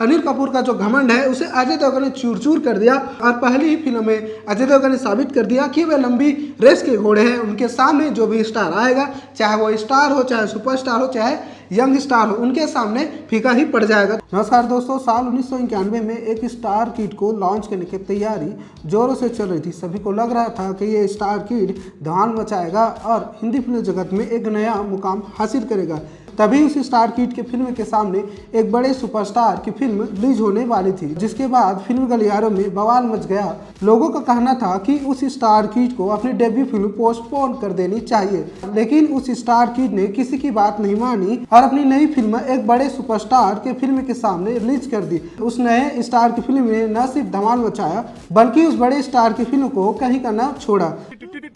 अनिल कपूर का जो घमंड है उसे अजय देवगन ने चूर चूर कर दिया और पहली ही फिल्म में अजय देवगन ने साबित कर दिया कि वे लंबी रेस के घोड़े हैं। उनके सामने जो भी स्टार आएगा, चाहे वो स्टार हो, चाहे सुपरस्टार हो, चाहे यंग स्टार हो, उनके सामने फीका ही पड़ जाएगा। नमस्कार दोस्तों, साल 1991 में एक स्टार किड को लॉन्च करने की तैयारी जोरों से चल रही थी। सभी को लग रहा था कि ये स्टार किड धमाल मचाएगा और हिंदी फिल्म जगत में एक नया मुकाम हासिल करेगा। तभी उस स्टार किड के फिल्म के सामने एक बड़े सुपरस्टार की फिल्म रिलीज होने वाली थी, जिसके बाद फिल्म गलियारों में बवाल मच गया। लोगों का कहना था कि उस स्टार किड को अपनी डेब्यू फिल्म पोस्टपोन कर देनी चाहिए, लेकिन उस स्टार किड ने किसी की बात नहीं मानी और अपनी नई फिल्म एक बड़े सुपरस्टार के फिल्म के सामने रिलीज कर दी। उस नए स्टार की फिल्म ने न सिर्फ धमाल मचाया, बल्कि उस बड़े स्टार की फिल्म को कहीं का न छोड़ा।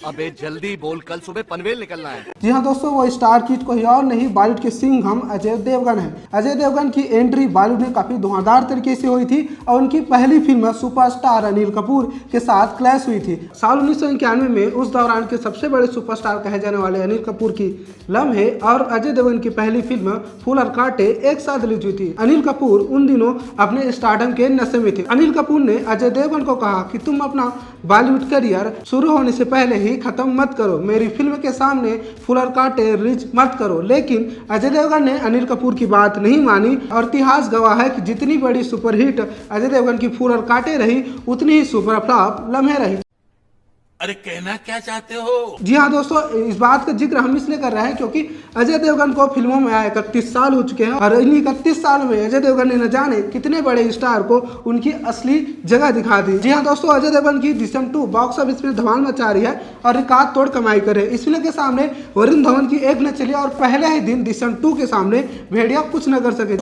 अबे जल्दी बोल, कल सुबह पनवेल निकलना है। जी हाँ दोस्तों, वो स्टार किड कोई और नहीं, बॉलीवुड के सिंघम अजय देवगन है। अजय देवगन की एंट्री बॉलीवुड में काफी धुआंधार तरीके से हुई थी और उनकी पहली फिल्म सुपरस्टार अनिल कपूर के साथ क्लैश हुई थी। साल 1991 में उस दौरान के सबसे बड़े सुपरस्टार कहे जाने वाले अनिल कपूर की लम्हे और अजय देवगन की पहली फिल्म फूल और कांटे एक साथ रिलीज हुई थी। अनिल कपूर उन दिनों अपने स्टारडम के नशे में थे। अनिल कपूर ने अजय देवगन को कहा कि तुम अपना बॉलीवुड करियर शुरू होने से पहले ही खत्म मत करो, मेरी फिल्म के सामने फूल और कांटे रिलीज मत करो। लेकिन अजय देवगन ने अनिल कपूर की बात नहीं मानी और इतिहास गवाह है कि जितनी बड़ी सुपरहिट अजय देवगन की फूल और कांटे रही, उतनी ही सुपर फ्लॉप लम्हे रही। अरे कहना क्या चाहते हो? जी हाँ दोस्तों, इस बात का जिक्र हम इसलिए कर रहे हैं क्योंकि अजय देवगन को फिल्मों में आए 31 साल हो चुके हैं और इन 31 साल में अजय देवगन ने न जाने कितने बड़े स्टार को उनकी असली जगह दिखा दी। जी हाँ दोस्तों, अजय देवगन की दृश्यम 2 बॉक्स ऑफिस में धमाल मचा रही है और रिकॉर्ड तोड़ कमाई करे। इस फिल्म के सामने वरुण धवन की एक न चली और पहले ही दिन दृश्यम 2 के सामने भेड़िया कुछ न कर सके।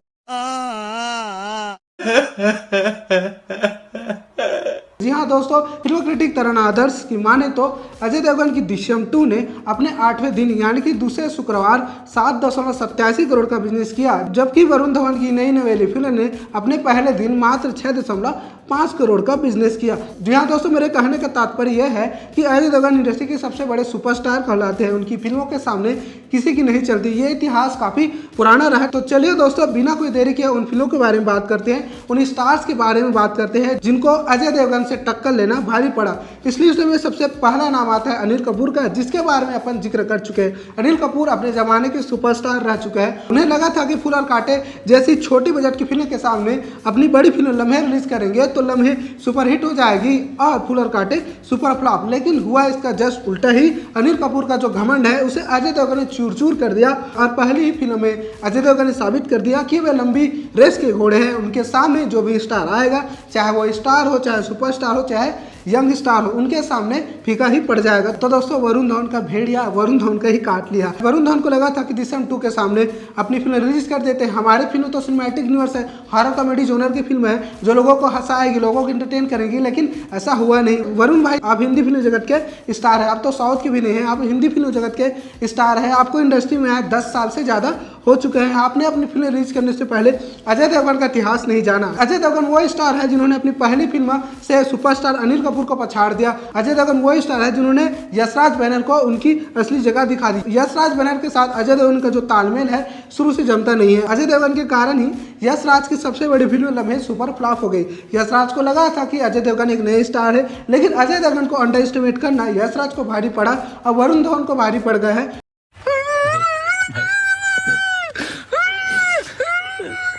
जी हाँ दोस्तों, फिल्म क्रिटिक तरन आदर्श की माने तो अजय देवगन की दृश्यम 2 ने अपने 8वें दिन यानी कि दूसरे शुक्रवार 7.87 करोड़ का बिजनेस किया, जबकि वरुण धवन की नई नवेली फिल्म ने अपने पहले दिन मात्र 6.5 करोड़ का बिजनेस किया। जी हाँ दोस्तों, मेरे कहने का तात्पर्य यह है कि अजय देवगन इंडस्ट्री के सबसे बड़े सुपरस्टार कहलाते हैं। उनकी फिल्मों के सामने किसी की नहीं चलती, ये इतिहास काफी पुराना रहा। तो चलिए दोस्तों, बिना कोई देरी किए उन फिल्मों के बारे में बात करते हैं, उन स्टार्स के बारे में बात करते हैं जिनको अजय देवगन से टक्कर लेना भारी पड़ा। इसलिए उसमें सबसे पहला नाम आता है अनिल कपूर का, जिसके बारे में अपन जिक्र कर चुके हैं। अनिल कपूर अपने जमाने के सुपरस्टार रह चुके हैं। उन्हें लगा था कि फूल और कांटे जैसी छोटी बजट की फिल्म के सामने अपनी बड़ी फिल्म लम्हे रिलीज करेंगे तो लम्हे सुपरहिट हो जाएगी और फूल और कांटे सुपर फ्लॉप, लेकिन हुआ इसका जस्ट उल्टा ही। अनिल कपूर का जो घमंड है उसे अजय देवगन ने चूर चूर कर दिया और पहली ही फिल्म में अजय देवगन ने साबित कर दिया कि वे लंबी रेस के घोड़े हैं। उनके सामने जो भी स्टार आएगा, चाहे वो स्टार हो, चाहे सुपरस्टार हो, चाहे यंग स्टार हो, उनके सामने फीका ही पड़ जाएगा। तो दोस्तों, वरुण धवन का भेड़िया वरुण धवन का ही काट लिया। वरुण धवन को लगा था कि दृश्यम 2 के सामने अपनी फिल्म रिलीज कर देते हैं। हमारी फिल्म तो सिनेमैटिक यूनिवर्स है, हॉरर कॉमेडी जोनर की फिल्म है जो लोगों को हंसाएगी, लोगों को एंटरटेन करेगी, लेकिन ऐसा हुआ नहीं। वरुण भाई, आप हिंदी फिल्म जगत के स्टार है, आप तो साउथ की भी नहीं है, आप हिंदी फिल्म जगत के स्टार है। आपको इंडस्ट्री में आए 10 साल से ज्यादा हो चुके हैं। आपने अपनी फिल्म रिलीज करने से पहले अजय देवगन का इतिहास नहीं जाना। अजय देवगन वो स्टार है जिन्होंने अपनी पहली फिल्म से सुपरस्टार अनिल कपूर को पछाड़ दिया। अजय देवगन वो स्टार है जिन्होंने यशराज बैनर को उनकी असली जगह दिखा दी। यशराज बैनर के साथ अजय देवगन का जो तालमेल है शुरू से जमता नहीं है। अजय देवगन के कारण ही यशराज की सबसे बड़ी फिल्म लम्हे सुपर फ्लॉप हो गई। यशराज को लगा था कि अजय देवगन एक नए स्टार है, लेकिन अजय देवगन को अंडर एस्टिमेट करना यशराज को भारी पड़ा और वरुण धवन को भारी पड़ गया है।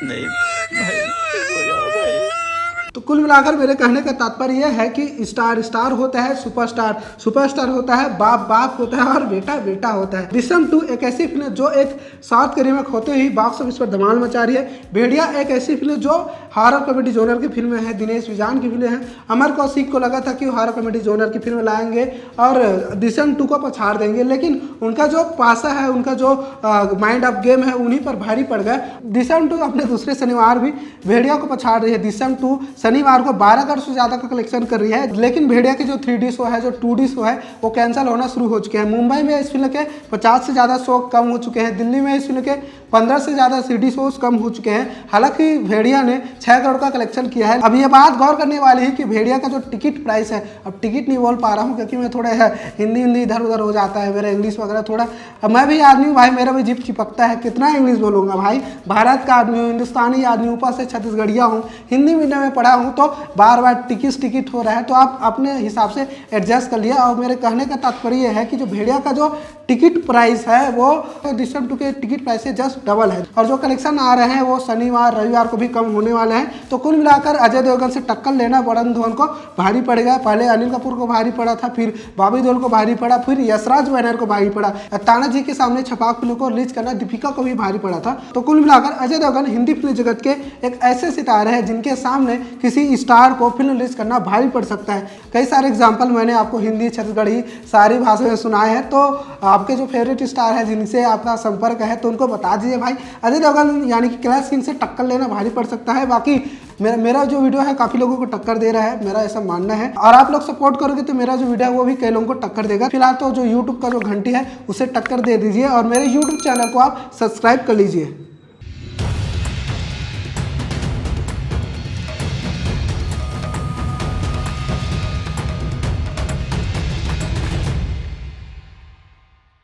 नहीं तो कुल मिलाकर मेरे कहने का तात्पर्य यह है कि स्टार स्टार होता है, सुपरस्टार सुपरस्टार होता है, बाप बाप होता है और बेटा बेटा होता है। दृश्यम 2 एक ऐसी फिल्म जो एक साउथ के रीमेक होते ही बॉक्स ऑफिस पर धमाल मचा रही है। भेड़िया एक ऐसी फिल्म जो हॉरर कॉमेडी जोनर की फिल्म है, दिनेश विजान की फिल्म है। अमर कौशिक को लगा था कि हॉरर कॉमेडी जोनर की फिल्म लाएंगे और दृश्यम 2 को पछाड़ देंगे, लेकिन उनका जो पासा है, उनका जो माइंड ऑफ गेम है, उन्हीं पर भारी पड़ गया। दृश्यम 2 अपने दूसरे शनिवार भी भेड़िया को पछाड़ रही है। दृश्यम 2 शनिवार को 12 करोड़ से ज्यादा का कलेक्शन कर रही है, लेकिन भेड़िया के जो 3D शो है, जो 2D शो है, वो कैंसिल होना शुरू हो चुके हैं। मुंबई में इस फिल्म के 50 से ज्यादा शो कम हो चुके हैं। दिल्ली में इस फिल्म के 15 से ज्यादा CD शोज कम हो चुके हैं। हालांकि भेड़िया ने 6 करोड़ का कलेक्शन किया है। अब ये बात गौर करने वाली है कि भेड़िया का जो टिकट प्राइस है, अब टिकट नहीं बोल पा रहा हूँ क्योंकि मैं थोड़ा हिंदी इधर उधर हो जाता है, मेरा इंग्लिश वगैरह थोड़ा, अब मैं भी आदमी हूँ भाई, मेरा भी जीप चिपकता है, कितना इंग्लिश बोलूँगा भाई, भारत का आदमी हूँ, हिंदुस्तानी आदमी, ऊपर से छत्तीसगढ़िया हूँ, हिंदी मीडियम में पढ़ा हूँ, तो बार बार टिकट हो रहा है, तो आप अपने हिसाब से एडजस्ट कर लिया। और मेरे कहने का तात्पर्य है कि जो भेड़िया का जो टिकट प्राइस है वो दृश्यम 2 के टिकट प्राइस से जस्ट डबल है, और जो कलेक्शन आ रहे हैं वो शनिवार रविवार को भी कम होने वाले हैं। तो कुल मिलाकर अजय देवगन से टक्कर लेना वरुण धवन को भारी पड़ेगा। पहले अनिल कपूर को भारी पड़ा था, फिर बॉबी देओल को भारी पड़ा, फिर यशराज बैनर को भारी पड़ा, तानाजी के सामने छपाक फिल्म को रिलीज करना दीपिका को भी भारी पड़ा था। तो कुल मिलाकर अजय देवगन हिंदी फिल्म जगत के एक ऐसे सितारे हैं जिनके सामने किसी स्टार को फिल्म रिलीज करना भारी पड़ सकता है। कई सारे एग्जाम्पल मैंने आपको हिंदी छत्तीसगढ़ी सारी भाषा में सुनाए हैं। तो आपके जो फेवरेट स्टार है जिनसे आपका संपर्क है तो उनको बता दीजिए भाई, अजय देवगन यानी कि क्लास किंग से टक्कर लेना भारी पड़ सकता है। बाकी मेरा जो वीडियो है काफ़ी लोगों को टक्कर दे रहा है, मेरा ऐसा मानना है, और आप लोग सपोर्ट करोगे तो मेरा जो वीडियो है वो भी कई लोगों को टक्कर देगा। फिलहाल तो जो यूट्यूब का जो घंटी है उसे टक्कर दे दीजिए और मेरे यूट्यूब चैनल को आप सब्सक्राइब कर लीजिए।